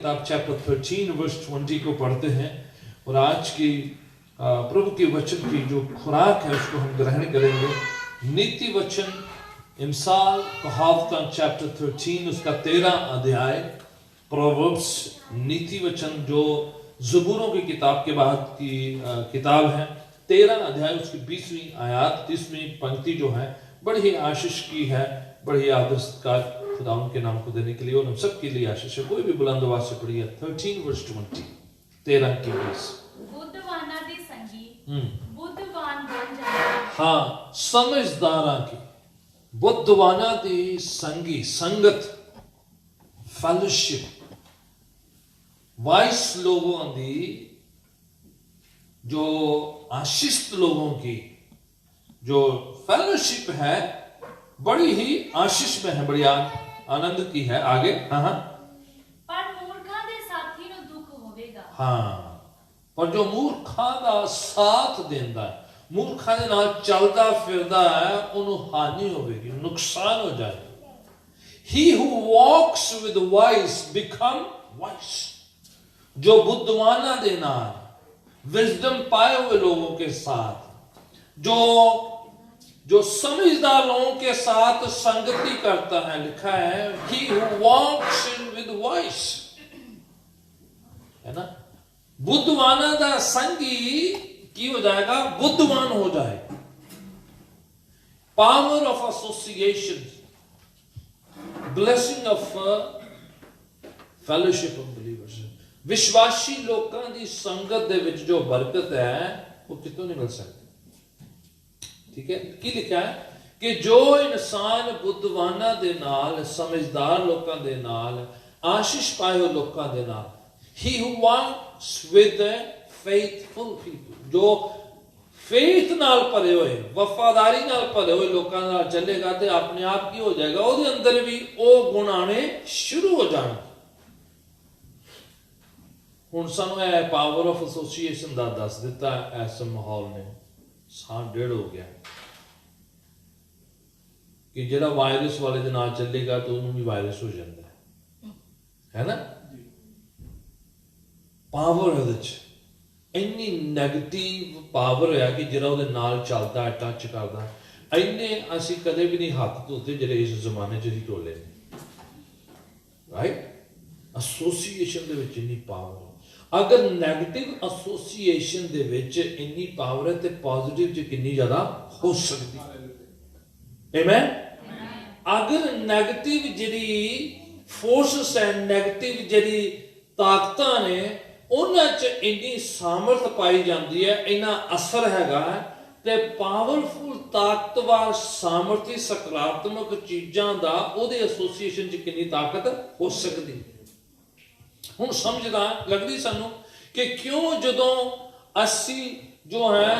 आप chapter 13 verse 20 को पढ़ते हैं और आज की प्रभु के वचन की जो खुराक है उसको हम ग्रहण करेंगे। नीति वचन इमसाल कहावतां चैप्टर 13 उसका 13 अध्याय प्रोवर्ब्स नीति वचन जो ज़बूरों की किताब के बाद की किताब है। 13 अध्याय उसकी 20वीं आयत 30वीं पंक्ति जो है बड़ी ही आशीष की है, बड़ी आदर्श का खुदा उनके नाम को देने के लिए और हम सब के लिए आशीष है। कोई भी बुलंद आवाज से पढ़िए 13 वर्स 20 13 की 20। बुद्धवाना दी संगी बुद्धवान बन जाए। हाँ, समझदारा की बुद्धवाना दी संगी संगत फेलोशिप वाइस लोगों दी जो आशीषित लोगों की जो फेलोशिप है बड़ी ही आशीष में है, बड़ी आनंद की है। आगे हाँ पर मूर्खा दे साथी नु दुख होवेगा। हाँ, पर जो मूर्खा दा साथ देंदा है, मूर्खा दे नाल चलदा फिरदा है, उन्हें हानि होवेगी, नुकसान हो जाएगा। He who walks with the wise become wise। जो बुद्धिमाना दे नाल विजडम पाए हुए लोगों के साथ जो समझदार लोगों के साथ संगति करता है, लिखा है he who walks in with wise, है ना। बुद्धवाना दा संगी की हो जाएगा, बुद्धवान हो जाएगा। Power of association, blessing of fellowship of believers. विश्वासी लोगों की संगत दे विच जो बरकत है वो कितों नहीं मिल सकती। ठीक है, की लिखा है कि जो इंसान बुद्धवाना दे नाल, समझदार लोगों दे नाल, आशीष पाए हुए लोगों दे नाल, he who walks with faithful people, जो फेथ नाल भरे हुए, वफादारी नाल भरे हुए लोगों नाल चलेगा ते अपने आप की हो जाएगा, ਉਹਦੇ अंदर भी ਉਹ गुण आने शुरू हो जाने। ਹੁਣ ਸਾਨੂੰ ਇਹ ਪਾਵਰ ਆਫ ਐਸੋਸੀਏਸ਼ਨ ਦਾ ਦੱਸ ਦਿੱਤਾ ਇਸ ਮਾਹੌਲ ਨੇ, ਸਾਲ ਡੇਢ ਹੋ ਗਿਆ कि ਜਿਹੜਾ वायरस वाले ਦੇ ਨਾਲ ਚੱਲੇਗਾ तो ਉਹਨੂੰ ਵੀ ਵਾਇਰਸ ਹੋ ਜਾਂਦਾ ਹੈ ਨਾ। ਪਾਵਰ ਉਹਦੇ ਚ ਇੰਨੀ ਨੈਗੇਟਿਵ ਪਾਵਰ ਹੈ ਕਿ ਜਿਹੜਾ ਉਹਦੇ ਨਾਲ ਚੱਲਦਾ ਹੈ, ਟੱਚ ਕਰਦਾ, ਇੰਨੇ ਅਸੀਂ ਕਦੇ ਵੀ ਨਹੀਂ ਹੱਥ ਧੋਤੇ ਜਿਹੜੇ ਇਸ ਜ਼ਮਾਨੇ 'ਚ ਅਸੀਂ ਟੋਲੇ ਨੇ। ਰਾਈਟ, ਐਸੋਸੀਏਸ਼ਨ ਦੇ ਵਿੱਚ ਇੰਨੀ ਪਾਵਰ। अगर नेगेटिव एसोसिएशन दे विच इन्नी पावर है तो पॉजिटिव च कितनी ज्यादा हो सकती है। आमेन। अगर नेगेटिव जिहड़ी फोर्सेस है, नेगेटिव जिहड़ी ताकतां ने उन्हां च इन्नी सामर्थ पाई जाती है, इन्ना असर हैगा ते पावरफुल ताकतवर सामर्थी सकारात्मक चीज़ां दा उहदे एसोसीएशन च कितनी ताकत हो सकती है। ਹੁਣ ਸਮਝਦਾ ਲੱਗਦੀ ਸਾਨੂੰ ਕਿ ਕਿਉਂ ਜਦੋਂ ਅਸੀਂ ਜੋ ਹੈ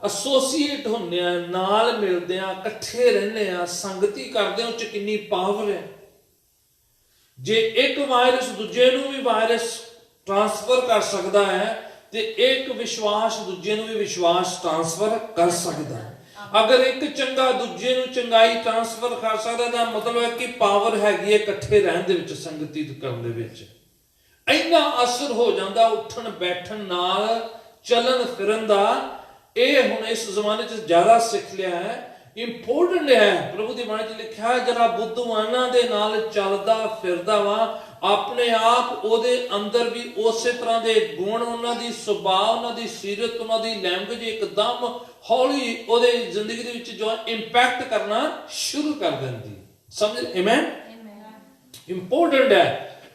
ਐਸੋਸੀਏਟ ਹੁੰਦੇ ਆ, ਨਾਲ ਮਿਲਦੇ ਆ, ਇਕੱਠੇ ਰਹਿੰਦੇ ਆ, ਸੰਗਤੀ ਕਰਦੇ ਆ, ਉਹ ਚ ਕਿੰਨੀ ਪਾਵਰ ਹੈ। ਜੇ ਇੱਕ ਵਾਇਰਸ ਦੂਜੇ ਨੂੰ ਵੀ ਵਾਇਰਸ ਟ੍ਰਾਂਸਫਰ ਕਰ ਸਕਦਾ ਹੈ ਤੇ ਇੱਕ ਵਿਸ਼ਵਾਸ ਦੂਜੇ ਨੂੰ ਵੀ ਵਿਸ਼ਵਾਸ ਟ੍ਰਾਂਸਫਰ ਕਰ ਸਕਦਾ ਹੈ। ਅਗਰ ਇੱਕ ਚੰਗਾ ਦੂਜੇ ਨੂੰ ਚੰਗਾਈ ਟ੍ਰਾਂਸਫਰ ਕਰ ਸਕਦਾ ਤਾਂ ਮਤਲਬ ਹੈ ਕਿ ਪਾਵਰ ਹੈਗੀ ਹੈ ਇਕੱਠੇ ਰਹਿਣ ਦੇ ਵਿੱਚ, ਸੰਗਤੀ ਕਰਨ ਦੇ ਵਿੱਚ। ਇੰਨਾ ਅਸਰ ਹੋ ਜਾਂਦਾ ਉੱਠਣ ਬੈਠਣ ਨਾਲ, ਚੱਲਣ ਫਿਰਨ ਦਾ। ਇਹ ਹੁਣ ਇਸ ਜ਼ਮਾਨੇ 'ਚ ਜ਼ਿਆਦਾ ਸਿੱਖ ਲਿਆ ਹੈ, ਇੰਪੋਰਟੈਂਟ ਹੈ। ਪ੍ਰਭੂ ਦੀ ਬਾਣੀ 'ਚ ਲਿਖਿਆ ਹੈ ਜਿਹੜਾ ਬੁੱਧਵਾਨਾਂ ਦੇ ਨਾਲ ਚੱਲਦਾ ਫਿਰਦਾ ਵਾ, ਆਪਣੇ ਆਪ ਉਹਦੇ ਅੰਦਰ ਵੀ ਉਸੇ ਤਰ੍ਹਾਂ ਦੇ ਗੁਣ, ਉਹਨਾਂ ਦੀ ਸੁਭਾਅ, ਉਹਨਾਂ ਦੀ ਸੀਰਤ, ਉਹਨਾਂ ਦੀ ਲੈਂਗੁਏਜ ਇੱਕਦਮ ਹੌਲੀ ਉਹਦੇ ਜ਼ਿੰਦਗੀ ਦੇ ਵਿੱਚ ਜੋ ਇੰਪੈਕਟ ਕਰਨਾ ਸ਼ੁਰੂ ਕਰ ਦਿੰਦੀ। ਸਮਝ? ਆਮੇਨ। ਇੰਪੋਰਟੈਂਟ ਹੈ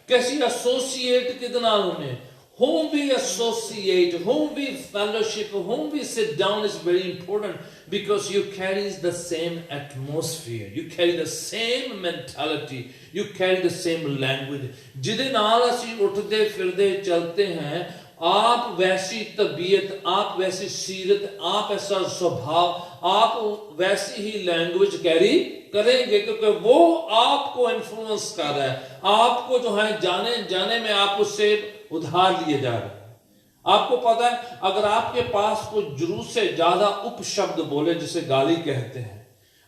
कि ਅਸੀਂ ਐਸੋਸੀਏਟ ਕਿਹਦੇ ਨਾਲ ਹੁੰਦੇ, whom we associate, whom we fellowship, whom we sit down is very important because you carry the same atmosphere, you carry the same mentality, you carry the same language। ਜਿਹਦੇ ਨਾਲ ਅਸੀਂ ਉੱਠਦੇ ਫਿਰਦੇ ਚਲते हैं, आप वैसी तबीयत, आप वैसी सीरत, आप ऐसा स्वभाव, आप वैसी ही लैंग्वेज कैरी करेंगे क्योंकि वो आपको इन्फ्लुएंस कर रहा है, आपको जो है जाने जाने में आप उससे उधार लिए जा रहे हैं। आपको पता है अगर आपके पास कोई जरूरत से ज्यादा उपशब्द बोले, जिसे गाली कहते हैं,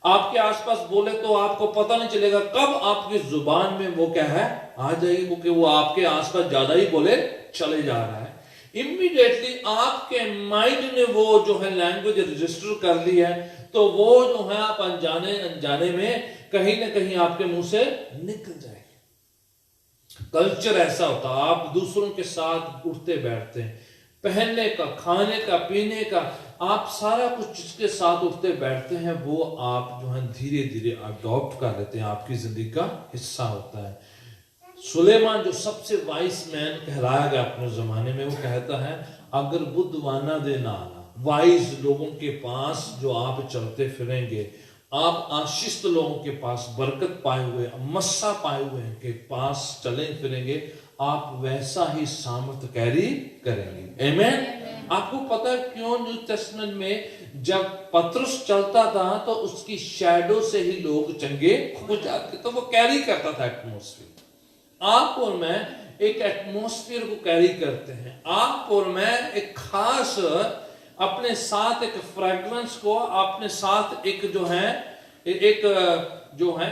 आपके आसपास बोले तो आपको पता नहीं चलेगा कब आपकी जुबान में वो क्या है आ जाएगी, क्योंकि वो आपके आसपास ज्यादा ही बोले चले जा रहा है। इमीडिएटली आपके माइंड ने वो जो है लैंग्वेज रजिस्टर कर ली है, तो वो जो है आप अनजाने अनजाने में कहीं ना कहीं आपके मुंह से निकल जाएगी। कल्चर ऐसा होता है, आप दूसरों के साथ उठते बैठते हैं, पहनने का, खाने का, पीने का, आप सारा कुछ जिसके साथ उठते बैठते हैं वो आप जो है धीरे धीरे अडॉप्ट कर लेते हैं, आपकी जिंदगी का हिस्सा होता है। सुलेमान जो सबसे वाइस मैन कहलाया गया अपने जमाने में, वो कहता है अगर बुद्धवाना दे नाला, वाइज लोगों के पास जो आप चलते फिरेंगे, आप आशीष लोगों के पास, बरकत पाए हुए, मस्सा पाए हुए के पास चले फिरेंगे, आप वैसा ही सामर्थ कैरी करेंगे। आमेन। आपको पता है क्यों न्यू टेस्टमेंट में जब पतरस चलता था तो उसकी शैडो से ही लोग चंगे हो जाते, तो वो कैरी करता था एटमोस्फियर। आप और मैं एक एटमोस्फियर को कैरी करते हैं। आप और मैं एक खास अपने साथ एक फ्रेग्रेंस को, अपने साथ एक जो है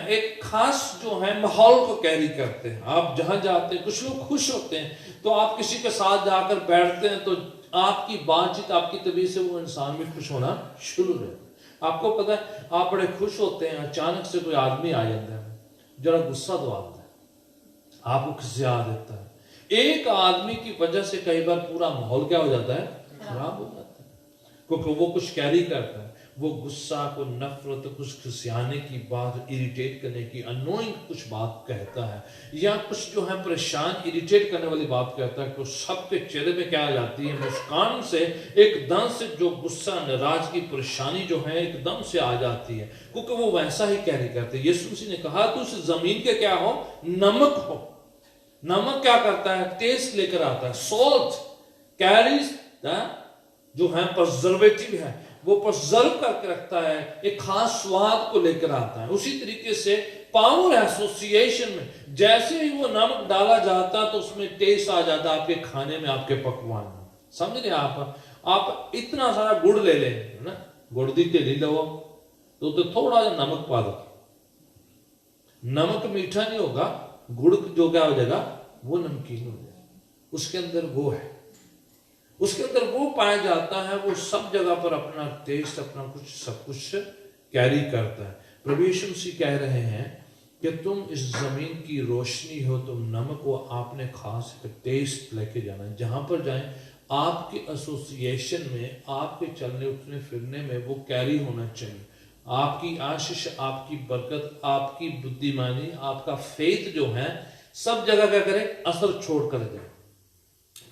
एक खास जो है माहौल को कैरी करते हैं। आप जहां जाते हैं, कुछ लोग खुश होते हैं तो आप किसी के साथ जाकर बैठते हैं तो आपकी बातचीत, आपकी तबीयत से वो इंसान भी खुश होना शुरू हो जाता है। आपको पता है आप बड़े खुश होते हैं, अचानक से कोई आदमी आ जाता है, जरा गुस्सा तो आता है, आपको किसी आ देता है। एक आदमी की वजह से कई बार पूरा माहौल क्या हो जाता है, खराब हो जाता है, क्योंकि वो कुछ कैरी करता है, वो गुस्सा को, नफरत, कुछ खिसियाने की बात, इरिटेट करने की, अनोइंग कुछ बात कहता है, या कुछ जो है परेशान, इरिटेट करने वाली बात कहता है, तो सबके चेहरे पे क्या आ जाती है, मुस्कान से एकदम से जो गुस्सा, नाराज की परेशानी जो है एकदम से आ जाती है, क्योंकि वो वैसा ही कैरी करते हैं। यीशु मसीह ने कहा तो उस जमीन के क्या हो, नमक हो। नमक क्या करता है, टेस्ट लेकर आता है। सॉल्ट कैरीज जो है प्रिजर्वेटिव है, वो प्रिजर्व करके रखता है, एक खास स्वाद को लेकर आता है। उसी तरीके से पावर एसोसिएशन में जैसे ही वो नमक डाला जाता तो उसमें टेस्ट आ जाता आपके खाने में, आपके पकवान में। समझ रहे आप इतना सारा गुड़ ले लें ना, गुड़ दी ढेली लो तो थोड़ा सा नमक पा दो, नमक मीठा नहीं होगा, गुड़ जो क्या हो जाएगा, वो नमकीन हो जाएगा। उसके अंदर वो है, उसके अंदर वो पाया जाता है, वो सब जगह पर अपना टेस्ट, अपना कुछ सब कुछ कैरी करता है। प्रभु यीशु मसीह कह रहे हैं कि तुम इस जमीन की रोशनी हो, तुम नमक हो, आपने खास एक टेस्ट लेके जाना है। जहां पर जाएं आपके एसोसिएशन में, आपके चलने उठने फिरने में वो कैरी होना चाहिए। आपकी आशीष, आपकी बरकत, आपकी बुद्धिमानी, आपका फेथ जो है सब जगह क्या करे, असर छोड़ कर जाए।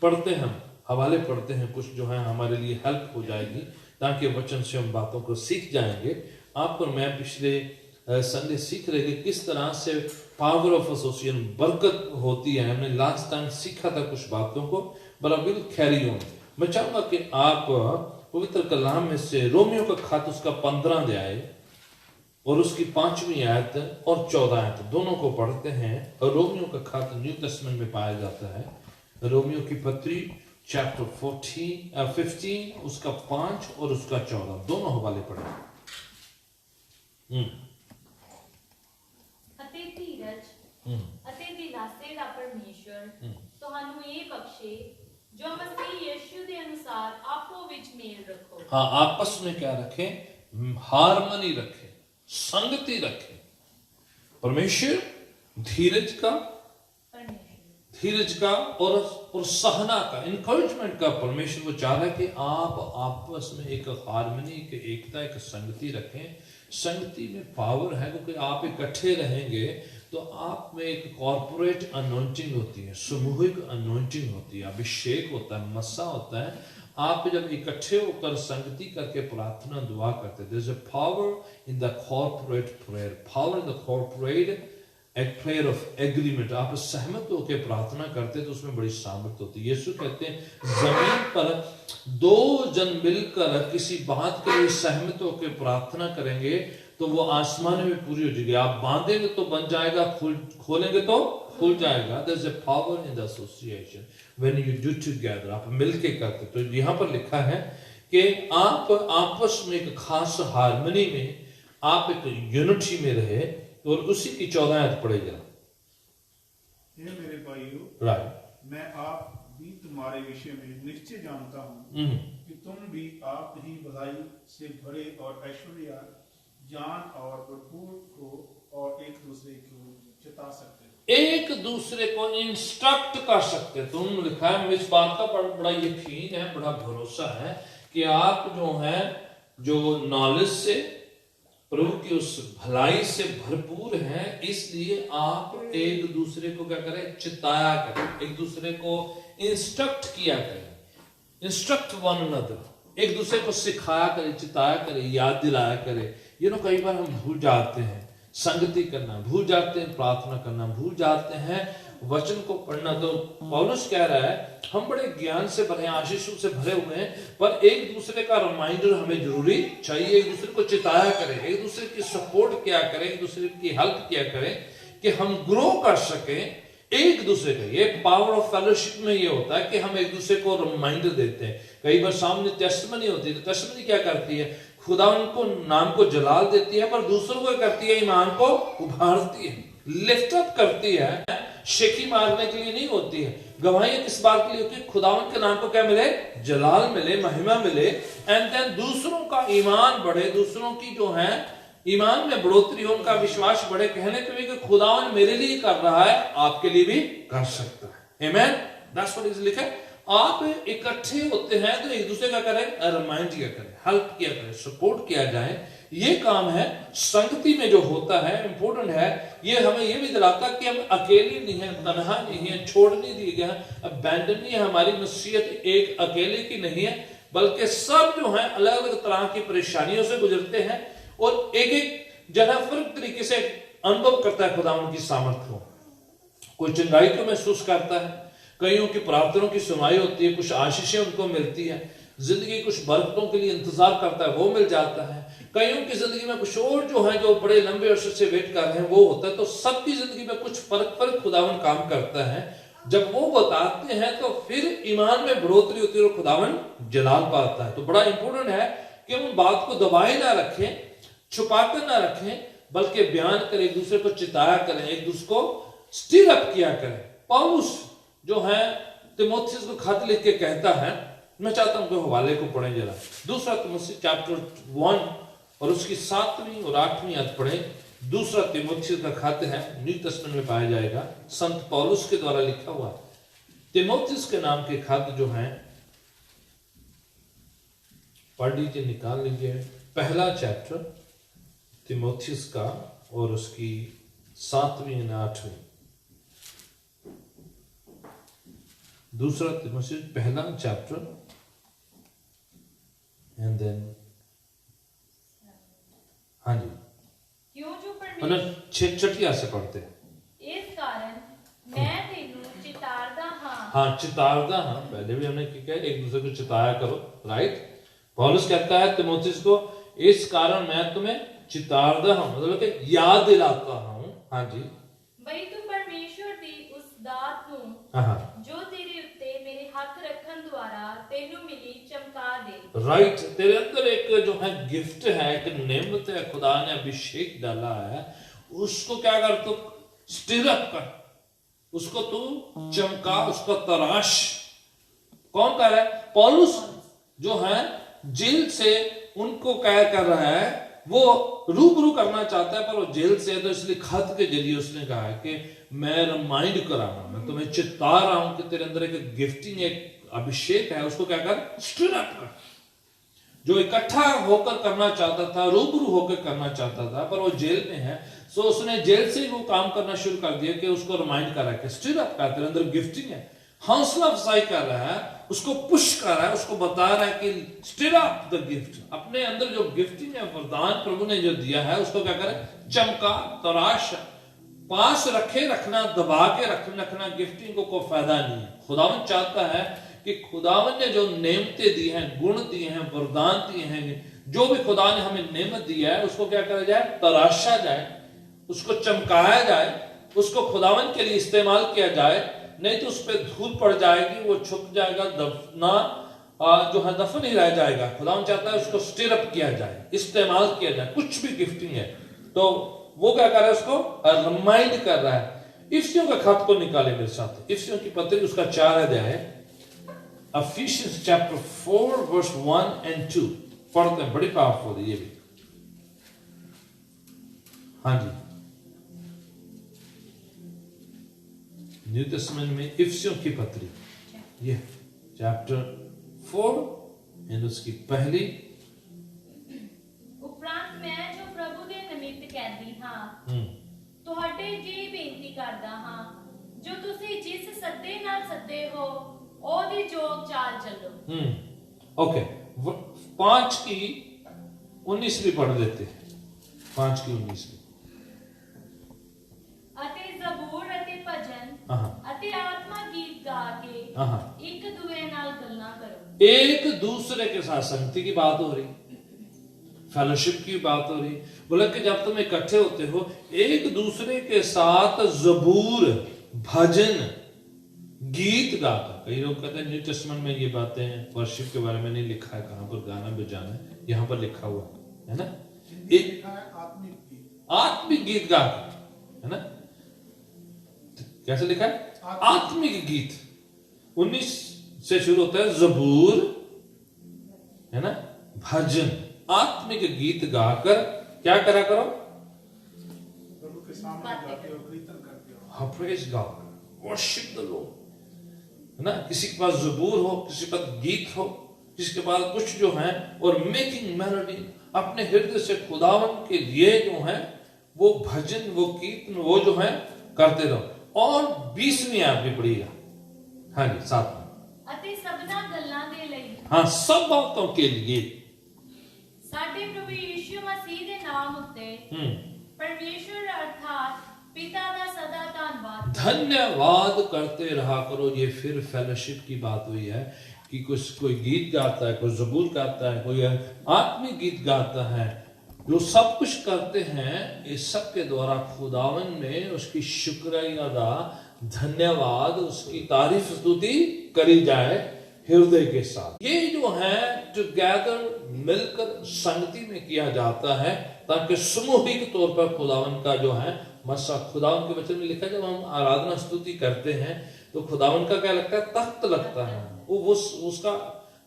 पढ़ते हैं हम हवाले पढ़ते हैं, कुछ जो है हमारे लिए हेल्प हो जाएगी, ताकि वचन से हम बातों को सीख जाएंगे। आप और मैं पिछले संडे सीख रहे थे किस तरह से पावर ऑफ एसोसिएशन, बरकत होती है। हमने लास्ट टाइम सीखा था कुछ बातों को, but I will carry on. मैं चाहूंगा कि आप पवित्र कलाम में से रोमियो का खत उसका 15 अध्याय और उसकी 5वीं आयत और 14 आयत दोनों को पढ़ते हैं। और रोमियो का खत न्यू टेस्टमेंट में पाया जाता है। रोमियो की पत्री चैप्टर 15 उसका 5 और उसका 14 दोनों हवाले पढ़े। ਅਤੇ ਧੀਰਜ ਅਤੇ ਦਿਲਾਸੇ ਦਾ ਪਰਮੇਸ਼ਰ ਤੁਹਾਨੂੰ ਇਹ ਬਖਸ਼ੇ जो मसीह यीशु के अनुसार आपो विच मेल रखो। हाँ, आपस में क्या रखें, हारमनी रखें, संगति रखें। परमेश्वर धीरज का और सहना का, इंकरेजमेंट का परमेश्वर वो चाह रहा है कि आप आपस में एक हारमनी, एक एकता, एक संगति रखें। संगति में पावर है, क्योंकि आप इकट्ठे रहेंगे तो आप में एक कॉर्पोरेट अनॉइंटिंग होती है, सामूहिक अनॉइंटिंग होती है, अभिषेक होता है, मस्सा होता है। आप जब इकट्ठे होकर संगति करके प्रार्थना दुआ करते, there is a power in the corporate prayer, power in the corporate एक प्रेयर ऑफ एग्रीमेंट। आप सहमत होकर प्रार्थना करते तो उसमें बड़ी सामर्थ्य होती है। यीशु कहते हैं जमीन पर 2 जन मिलकर किसी बात के लिए सहमत होकर प्रार्थना करेंगे तो वो आसमान में पूरी हो जाएगी। आप बांधेंगे तो बन जाएगा, खोलेंगे तो खुल जाएगा। There is a power in the association when you do together, आप मिलके करते। तो यहां पर लिखा है कि आप आपस में एक खास हारमनी में आप एक यूनिटी में रहे। और उसी की 14 आयत पढ़े जरा। हे मेरे भाइयों, राइट, मैं आप भी तुम्हारे विषय में निश्चय जानता हूँ कि तुम भी आप ही भलाई से भरे और ऐश्वर्य ज्ञान और भरपूर हो और एक दूसरे को चिता सकते हो, एक दूसरे को इंस्ट्रक्ट कर सकते। तुम लिखा है, मुझे इस बात का बड़ा यकीन है, बड़ा भरोसा है कि आप जो है जो नॉलेज से, प्रभु की उस भलाई से भरपूर हैं, इसलिए आप एक दूसरे को क्या करें, चिताया करें, एक दूसरे को इंस्ट्रक्ट किया करें, इंस्ट्रक्ट वन अनदर, एक दूसरे को सिखाया करें, चिताया करें, याद दिलाया करें। कई बार हम भूल जाते हैं संगति करना, भूल जाते हैं प्रार्थना करना, भूल जाते हैं वचन को पढ़ना। तो पौलुस कह रहा है हम बड़े ज्ञान से भरे, आशीषों से भरे हुए हैं, पर एक दूसरे का रिमाइंडर हमें जरूरी चाहिए। एक दूसरे को चिताया करें, एक दूसरे की सपोर्ट किया करें, एक दूसरे की हेल्प किया करें कि हम ग्रो कर सकें एक दूसरे का। ये पावर ऑफ फेलोशिप में ये होता है कि हम एक दूसरे को रिमाइंडर देते हैं। कई बार सामने टेस्टिमनी होती है, तो टेस्टिमनी क्या करती है, खुदा उनको नाम को जलाल देती है, पर दूसरों को करती है, ईमान को उभारती है, लिफ्ट अप करती है। शेखी मारने के लिए नहीं होती है। गवाहियां किस बात के लिए होती है, खुदावन के नाम को क्या मिले, जलाल मिले, महिमा मिले, एंड देन दूसरों का ईमान बढ़े, दूसरों की जो है ईमान में बढ़ोतरी हो, उनका विश्वास बढ़े, कहने के लिए कि खुदावन मेरे लिए कर रहा है, आपके लिए भी कर सकता है। आमेन, दैट्स व्हाट इज लिखा। आप इकट्ठे होते हैं तो एक दूसरे का करें, रिमाइंड किया करें, हेल्प किया करें, सपोर्ट किया जाए। ये काम है संगति में जो होता है, इंपॉर्टेंट है। ये हमें ये भी दिलाता कि हम अकेले नहीं हैं, तनहा नहीं है, छोड़ नहीं दिए गए हैं, अबैंडन नहीं है। हमारी नसीहत एक अकेले की नहीं है, बल्कि सब जो है अलग अलग तरह की परेशानियों से गुजरते हैं और एक एक जगह फर्क तरीके से अनुभव करता है खुदा उनकी सामर्थ्य को। कोई चंगाई को महसूस करता है, कईयों की प्रार्थनाओं की सुनाई होती है, कुछ आशीषें उनको मिलती है, जिंदगी कुछ बरकतों के लिए इंतजार करता है, वो मिल जाता है। कईयों की जिंदगी में कुछ और जो है, जो बड़े लंबे अरसे से वेट कर रहे हैं, वो होता है। तो सबकी जिंदगी में कुछ फर्क खुदावन काम करता है। जब वो बताते हैं तो फिर ईमान में बढ़ोतरी होती है और खुदावन जलाल पाता है। तो बड़ा इंपॉर्टेंट है कि हम बात को दबाए ना रखें, छुपाकर ना रखें, बल्कि बयान करें, एक दूसरे को चिताया करें, एक दूसरे को स्टिर अप किया करें। पौलुस जो है तीमुथियुस को खत लिख के कहता है, मैं चाहता हूं कि हवाले को पढ़ें जरा, दूसरा तीमुथियुस चैप्टर 1 और उसकी 7वीं और 8वीं आयत पढ़ें। दूसरा तीमुथियुस का खत है, न्यू टेस्टामेंट में पाया जाएगा, संत पौलुस के द्वारा लिखा हुआ। तीमुथियुस के नाम के खत जो है पढ़ लीजिए, निकाल लीजिए। पहला चैप्टर तीमुथियुस का और उसकी 7वीं और 8वीं। दूसरा तीमुथियुस पहला चैप्टर एंड देन, हाँ जी, क्यों जो परमेश्वर छठिया से पढ़ते हैं। इस कारण मैं तेनू चितारदा हां। हाँ, चितारदा हाँ, पहले भी हमने क्या है, एक दूसरे को चिताया करो, राइट। पौलुस कहता है तीमुथियुस को, इस कारण मैं तुम्हें चितारदा हूं, मतलब कि याद दिलाता हूं। हाँ जी, बई तू परमेश्वर दी उस दात नू हाँ, जो तेरे उत्ते मेरे हाथ रखन द्वारा तेनू मिली चमका दे। राइट। तेरे अंदर एक जो है गिफ्ट है, एक नेमत है, खुदा ने अभिषेक डाला है, उसको क्या कर, तू स्टिर अप कर, उसको तू चमका, उसको तराश। कौन कर रहा है? पौलुस जो है जेल से उनको क्या कर रहा है, वो रूबरू करना चाहता है, पर वो जेल से है, तो इसलिए खत के जरिए उसने कहा है कि मैं रिमाइंड करा रहा हूं, मैं तुम्हें चिता रहा हूं कि तेरे अंदर एक गिफ्टिंग, एक अभिषेक है, उसको क्या कर, स्टिर अप कर। जो इकट्ठा होकर करना चाहता था, रूबरू होकर करना चाहता था, पर वो जेल में है, सो उसने जेल से वो काम करना शुरू कर दिया कि उसको रिमाइंड कर रहा है कि स्टिर अप कर, तेरे अंदर गिफ्टिंग है, हौसला अफजाई कर रहा है, उसको पुश कर रहा है, उसको बता रहा है कि स्टिर अप द गिफ्ट। अपने अंदर जो गिफ्टिंग है, वरदान प्रभु ने जो दिया है, उसको क्या करे, चमका, तराश, पास रखे रखना, दबा के रखना गिफ्टिंग को कोई फायदा नहीं है। खुदावन चाहता है कि खुदावन ने जो नेमतें दी हैं, गुण दिए हैं, वरदान दिए हैं, जो भी खुदा ने हमें नेमत दिया है, उसको क्या करा जाए, तराशा जाए, उसको चमकाया जाए, उसको खुदावन के लिए इस्तेमाल किया जाए। नहीं तो उस पर धूल पड़ जाएगी, वो छुप जाएगा, दफना जो है दफन ही रह जाएगा। खुदावन चाहता है उसको स्टिर अप किया जाए, इस्तेमाल किया जाए। कुछ भी गिफ्टिंग है तो वो क्या कर रहा है, उसको रिमाइंड कर रहा है। इफिसियों का खत को निकाले मेरे साथ, इफिसियों की पत्री उसका 4 अध्याय है, Ephesians chapter 4 verse 1 and 2 पढ़ते हैं, बड़ी पावरफुल है ये भी। हाँ जी, न्यू टेस्टामेंट में इफिसियों की पत्री, ये चैप्टर 4 एंड उसकी पहली। उपरांत मैं जो प्रभु दे निमित्त कैदी हां ਤੁਹਾਡੇ ਜੀ ਬੇਨਤੀ ਕਰਦਾ ਹਾਂ, ਜੋ ਤੁਸੀਂ ਜਿਸ ਸੱਦੇ ਨਾਲ ਸੱਦੇ ਹੋ ਉਹਦੀ ਜੋਗ ਚਾਲ ਚੱਲੋ। ओके, 5 की 19वीं पढ़ लेते हैं, 5 की 19वीं। ਅਤੇ ਜ਼ਬੂਰ ਅਤੇ ਭਜਨ ਅਤੇ आत्मा गीत गा के एक दूसरे नाल गल्लां करो। एक दूसरे के साथ संगति की बात हो रही, फेलोशिप की बात हो रही। बोला कि जब तुम इकट्ठे होते हो एक दूसरे के साथ जबूर, भजन, गीत गाकर। कई लोग कहते हैं न्यू टेस्टामेंट में ये बातें वर्शिप के बारे में नहीं लिखा है, कहां पर गाना बजाना है, यहां पर लिखा हुआ है ना, एक आत्मिक गीत गाकर, है ना। कैसे लिखा है? आत्मिक गीत। 19 से शुरू होता है जबूर, है ना, भजन, आत्मिक गीत गाकर क्या करा करो, प्रभु के सामने गाते हो, कीर्तन करते हो। Praise God, worship the Lord, है ना। किसी के पास जबूर हो, किसी के पास गीत हो, किसी के पास कुछ जो है, और मेकिंग मेलोडी, अपने हृदय से खुदावन के लिए जो है वो भजन, वो कीर्तन, वो जो है करते रहो। और 20वीं आयत भी पढ़िएगा। हाँ जी, 7 ਅਤੇ ਸਭਨਾ ਗੱਲਾਂ ਦੇ ਲਈ, हाँ, सब बातों के लिए ਸਾਡੇ ਪ੍ਰਭੂ ਯੀਸ਼ੂ ਮਸੀਹ ਦੇ ਨਾਮ ਉੱਤੇ परमेश्वर अर्थात पिता का सदा धन्यवाद धन्यवाद करते रहा करो। ये फिर फेलोशिप की बात हुई है कि कोई गीत गाता है, कोई जबूर गाता है, कोई आत्मिक गीत गाता है, जो सब कुछ करते हैं इस सब के द्वारा खुदावन में उसकी शुक्रिया अदा, धन्यवाद, उसकी तारीफ स्तुति करी जाए हृदय के साथ। ये जो है टुगेदर मिलकर संगति में किया जाता है ताकि सामूहिक तौर पर खुदावन का जो है मसा, खुदावन के वचन में लिखा है जब हम आराधना स्तुति करते हैं तो खुदावन का क्या लगता है, तख्त लगता है, वो उसका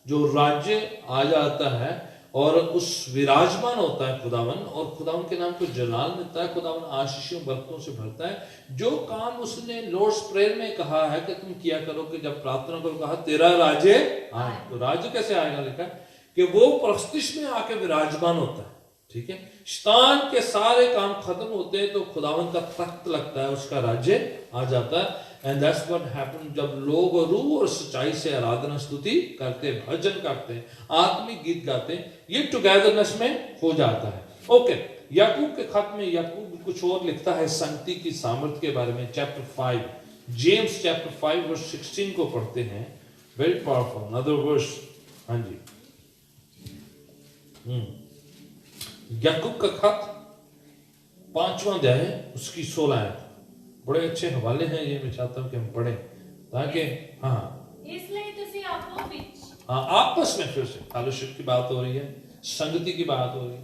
जो राज्य आ जाता है और उस विराजमान होता है खुदावन, और खुदावन के नाम को जलाल मिलता है। खुदावन आशीषों बरकतों से भरता है। जो काम उसने लॉर्ड्स प्रेयर में कहा है कि तुम किया करो, कि जब प्रार्थना करो कहा तेरा राज्य आए, तो राज्य कैसे आएगा, लिखा है कि वो प्रस्तिश में आके विराजमान होता है। ठीक है, शैतान के सारे काम खत्म होते हैं तो खुदावन का तख्त लगता है, उसका राज्य आ जाता है। एंड दैट्स व्हाट हैपन जब लोग रूह और सच्चाई से आराधना स्तुति करते, भजन करते हैं, आत्मिक गीत गाते हैं, ये टुगेदरनेस में हो जाता है। ओके, याकूब के खत में याकूब कुछ और लिखता है संगति की सामर्थ्य के बारे में। चैप्टर 5, जेम्स चैप्टर 5 वर्स 16 को पढ़ते हैं। Very powerful another verse. हाँ जी, याकूब का खत 5वां अध्याय उसकी 16 आयत। बड़े अच्छे हवाले हैं ये, मैं चाहता हूं कि हम पढ़ें ताकि इसलिए तुसी आपो विच, आपस में फिर से फेलोशिप की बात हो रही है, संगति की बात हो रही है,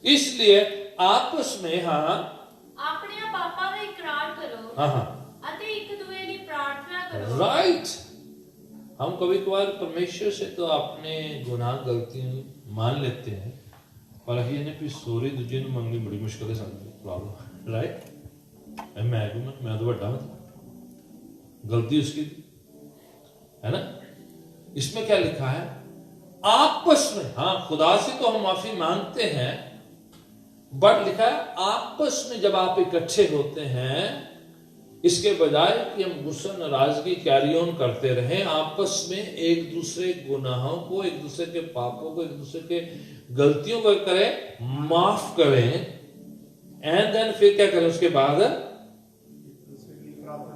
इसलिए आपस में अपने पापा का इकरार करो अते एक दूसरे की प्रार्थना करो। राइट, हम कभी कभार परमेश्वर से तो अपने गुनाह गलतियां मान लेते हैं, पर अही ने फिर सॉरी दूजे ਨੂੰ ਮੰਗਣੀ बड़ी मुश्किल है, ਸਾਨੂੰ प्रॉब्लम। राइट, मैं तो बड़ा गलती उसकी है ना। इसमें क्या लिखा है, आपस में, हाँ खुदा से तो हम माफी मांगते हैं, बट लिखा है आपस में जब आप इकट्ठे होते हैं, इसके बजाय कि हम गुस्सा नाराजगी कैरी ऑन करते रहें, आपस में एक दूसरे गुनाहों को, एक दूसरे के पापों को, एक दूसरे के गलतियों को करें, माफ करें, एंड देन फिर क्या करें, उसके बाद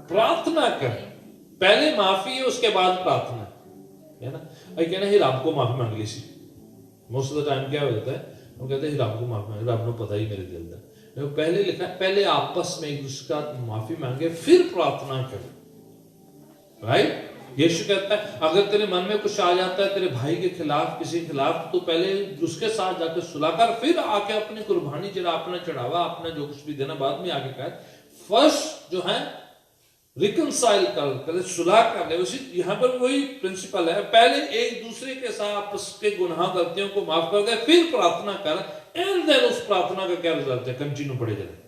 प्रार्थना करें। पहले माफी है, उसके बाद प्रार्थना है ना। कहना ही रब को माफी मांग ली सी, मोस्ट ऑफ द टाइम क्या हो जाता है, हम कहते हैं रब को माफी मांग, रब को पता ही मेरे दिल का। पहले लिखा है पहले आपस में एक दूसरे का माफी मांगे फिर प्रार्थना करें। राइट, यीशु कहता है अगर तेरे मन में कुछ आ जाता है तेरे भाई के खिलाफ, किसी के खिलाफ, तो पहले उसके साथ जाकर सुलह कर, फिर आके अपनी कुर्बानी चढ़ा, अपना चढ़ावा, अपना जो कुछ भी देना बाद में आगे कर। फर्स्ट जो है रिकंसाइल कर, सुलह कर ले। उसी यहाँ पर वही प्रिंसिपल है, पहले एक दूसरे के साथ आपस के गुनाह गलतियों को माफ कर दे, फिर प्रार्थना कर, एंड देन उस प्रार्थना का क्या रिजल्ट है? कंटिन्यू पढ़े चले,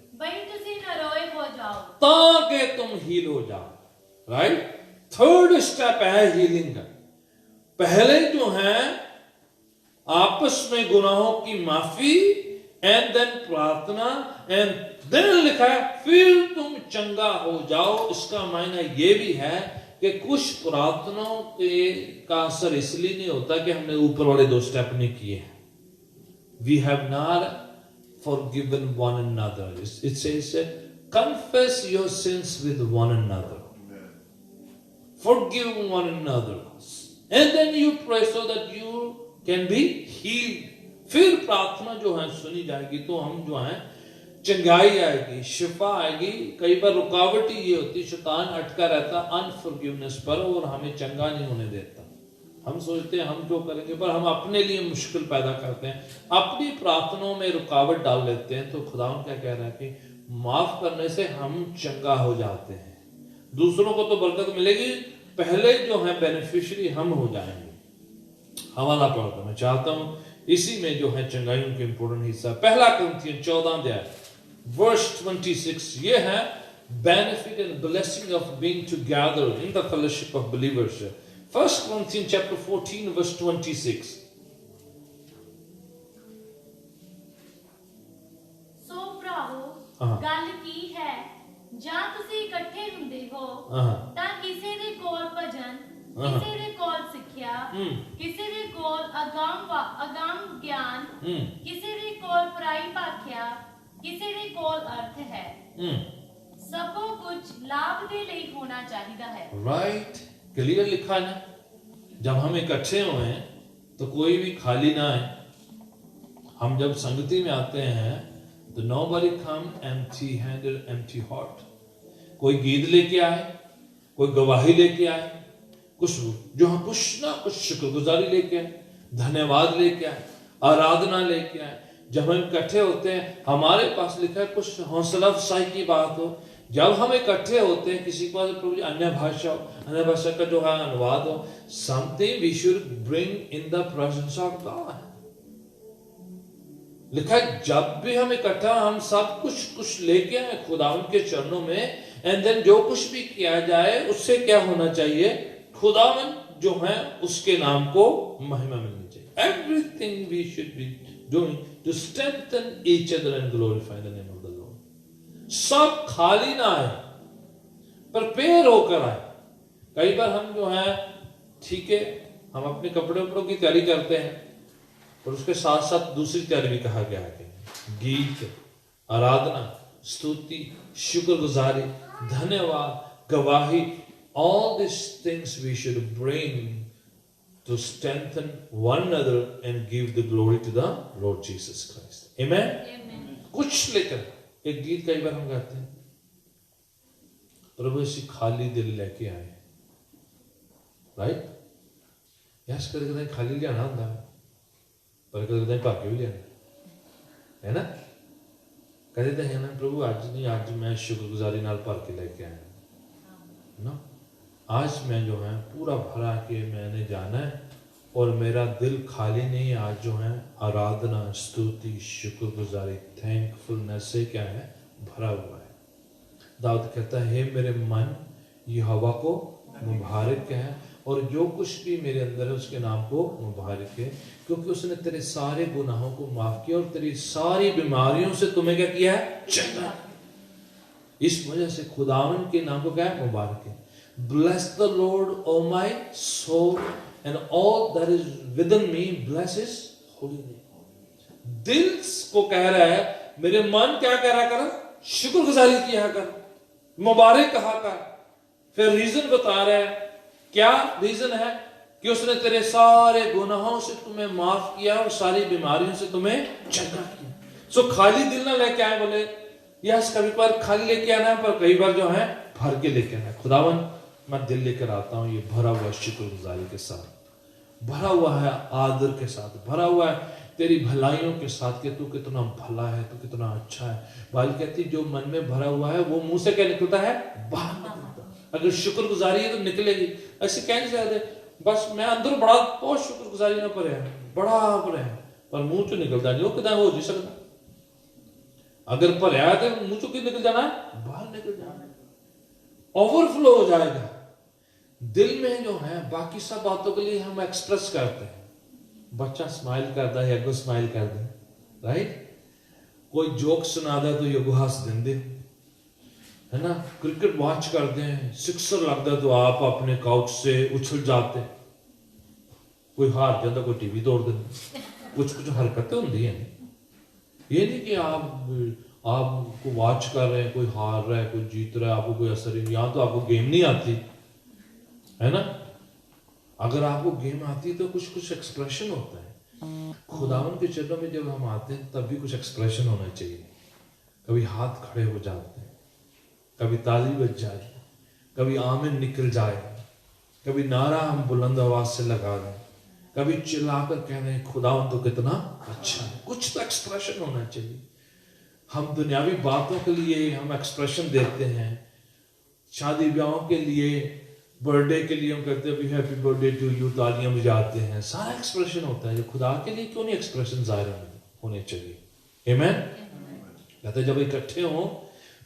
ताकि तुम हील हो जाओ। राइट, थर्ड स्टेप है हीलिंग का। पहले जो है आपस में गुनाहों की माफी, एंड देन प्रार्थना, एंड देन लिखा है फिर तुम चंगा हो जाओ। इसका मायना ये भी है कि कुछ प्रार्थनाओं के का असर इसलिए नहीं होता कि हमने ऊपर वाले 2 स्टेप नहीं किए हैं। We have not forgiven one another. It says confess your sins with one another, forgive one another, and then you pray so that you can be healed। फिर प्रार्थना जो है सुनी जाएगी, तो हम जो है चंगाई आएगी, शिफा आएगी। कई बार रुकावट ही ये होती, शैतान अटका रहता अनफॉरगिवनेस पर और हमें चंगा नहीं होने देता। हम सोचते हैं हम जो करेंगे, पर हम अपने लिए मुश्किल पैदा करते हैं, अपनी प्रार्थनाओं में रुकावट डाल लेते हैं। तो खुदा क्या कह रहा है कि माफ करने से हम चंगा हो जाते हैं। दूसरों को तो बरकत मिलेगी, पहले जो है बेनिफिशियरी हम हो जाएंगे। हवाला पढ़ता मैं चाहता हूं, इसी में जो है चंगाइयों के इंपॉर्टेंट हिस्सा। पहला कुरिन्थियन 14 अध्याय वर्स 26, ये है benefit and blessing of being together in the fellowship of believers. 1 Corinthians chapter 14 verse 26। ਗੱਲ ਕੀ ਹੈ, ਜਾਂ ਤੁਸੀਂ ਇਕੱਠੇ ਹੁੰਦੇ ਹੋ ਤਾਂ ਕਿਸੇ ਦੇ ਕੋਲ ਭਜਨ, ਕਿਸੇ ਦੇ ਕੋਲ ਸਿੱਖਿਆ, ਕਿਸੇ ਦੇ ਕੋਲ ਅਗਮ ਗਿਆਨ, ਕਿਸੇ ਦੇ ਕੋਲ ਪਰਾਈ ਭਾਖਿਆ, ਕਿਸੇ ਦੇ ਕੋਲ ਅਰਥ ਹੈ, सबको कुछ लाभ के लिए होना चाहिए है। राइट, क्लियर लिखा है ना। जब हम इकट्ठे हुए तो कोई भी खाली ना है। हम जब संगति में आते हैं तो nobody come empty handed, empty heart। कोई गीत लेके आए, कोई गवाही लेके आए, कुछ जो हम कुछ ना कुछ शुक्रगुजारी लेके आए, धन्यवाद लेके आए, आराधना लेके आए। जब हम इकट्ठे होते हैं, हमारे पास लिखा है कुछ हौसला अफजाई की बात हो। जब हम इकट्ठे होते हैं, किसी के पास प्रभु अन्य भाषा का जो है अनुवाद हो, something we should bring in the presence of God. लिखा है जब भी हम इकट्ठा, हम सब कुछ लेके आए खुदा उनके चरणों में, एंड देन जो कुछ भी किया जाए उससे क्या होना चाहिए? खुदावन जो है उसके नाम को महिमा मिलनी चाहिए। Everything we should be doing to strengthen each other and glorify the name of the Lord. सब खाली ना आए, प्रिपेयर होकर आए। कई बार हम जो है ठीक है, हम अपने कपड़ों की तैयारी करते हैं, और उसके साथ साथ दूसरी तैयारी भी कहा गया है, गीत, आराधना, स्तुति, शुक्रगुजारी, धन्यवाद, गवाही, all these things we should bring to strengthen one another and give the glory to the Lord Jesus Christ। Amen? Amen। कुछ लेकर एक गीत कई बार हम गाते हैं, प्रभु इसी खाली दिल लेके आए। राइट, यस, कदे खाली लियाना होंदा, पर कदे भर के भी लियाना है ना। कदे तो है ना, प्रभु अज नहीं, अज मैं शुक्रगुजारी नाल भर के लेके आया ना। आज मैं जो है पूरा भरा के मैंने जाना है, और मेरा दिल खाली नहीं। आज जो है आराधना, स्तुति, शुक्रगुजारी, थैंकफुलनेस से क्या है, भरा हुआ है। दाऊद कहता है, हे मेरे मन यहोवा को मुबारक है, और जो कुछ भी मेरे अंदर है उसके नाम को मुबारक है, क्योंकि उसने तेरे सारे गुनाहों को माफ किया और तेरी सारी बीमारियों से तुम्हें क्या किया है, चंगा। इस वजह से खुदावन के नाम को क्या है, मुबारक है। Bless the Lord, O my soul, and all that is within me, bless His holy name। दिल को कह रहा है, मेरे मन क्या कह रहा कर, शुक्रगुजारी किया कर, मुबारक कहा कर। फिर रीजन बता रहा है, क्या रीजन है? कि उसने तेरे सारे गुनाहों से तुम्हें माफ किया और सारी बीमारियों से तुम्हें चंगा किया। सो खाली दिल ना लेके आए, बोले यस, कभी बार खाली लेके आना है, पर कई बार जो है भर के लेके आना है। खुदावन मैं दिल लेकर आता हूँ ये भरा हुआ शुक्रगुजारी के साथ, भरा हुआ है आदर के साथ, भरा हुआ है तेरी भलाइयों के साथ कि तू कितना भला है, तू कितना अच्छा है। बाइबल कहती जो मन में भरा हुआ है वो मुंह से क्या निकलता है, बाहर निकलता। अगर शुक्रगुजारी है तो निकलेगी। ऐसे कह नहीं सकते बस मैं अंदर बड़ा बहुत शुक्रगुजारी ना पर बड़ा पर है, पर मुंह चो निकलता नहीं, वो कितना हो नहीं सकता। अगर भरया है तो मुंह चो क्यों निकल जाना है, बाहर निकल जाना है, ओवरफ्लो हो जाएगा। दिल में जो है बाकी सब बातों के लिए हम एक्सप्रेस करते हैं। बच्चा स्माइल करता है अगो स्माइल कर दे, राइट। कोई जोक सुना दे तो अगो हस देंगे, है ना। क्रिकेट वॉच करते हैं, सिक्सर लगता तो आप अपने काउच से उछल जाते, कोई हार जाता कोई टीवी तोड़ देता, कुछ कुछ हरकतें होंगी हैं। ये नहीं कि आपको वॉच कर रहे हैं, कोई हार रहा है कोई जीत रहा है, आपको कोई असर नहीं। यहाँ तो आपको गेम नहीं आती है ना। अगर आपको गेम आती है तो कुछ कुछ एक्सप्रेशन होता है। खुदावन के चरणों में जब हम आते हैं तब भी कुछ एक्सप्रेशन होना चाहिए। कभी हाथ खड़े हो जाते हैं, कभी ताली बज जाए, कभी आमीन निकल जाए, कभी नारा हम बुलंद आवाज से लगा दें, कभी चिल्लाकर कह रहे हैं खुदावन तो कितना अच्छा है। कुछ तो एक्सप्रेशन होना चाहिए। हम दुनियावी बातों के लिए हम एक्सप्रेशन देते हैं, शादी ब्याहों के लिए, बर्थडे के लिए हम कहते हैं हैप्पी बर्थडे टू यू, तालियां बजाते हैं, सारा एक्सप्रेशन होता है। जो खुदा के लिए क्यों नहीं एक्सप्रेशन जाहिर होने चाहिए। आमीन। कहते हैं जब इकट्ठे हो,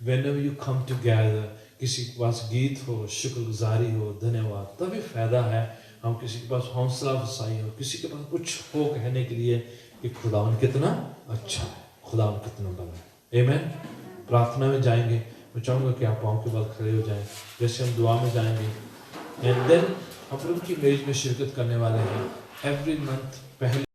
whenever you come together, किसी के पास गीत हो, शुक्रगुजारी हो, धन्यवाद, तभी फायदा है। हम किसी के पास हौसला अफजाई हो, किसी के पास कुछ हो कहने के लिए कि खुदावन कितना अच्छा है, खुदावन कितना बड़ा है। आमीन। प्रार्थना में जाएंगे, मैं चाहूंगा कि आप पाँव के बल खड़े हो जाएं जैसे हम दुआ में जाएंगे। एंड देन हम प्रभु की मेज में शिरकत करने वाले हैं। एवरी मंथ पहले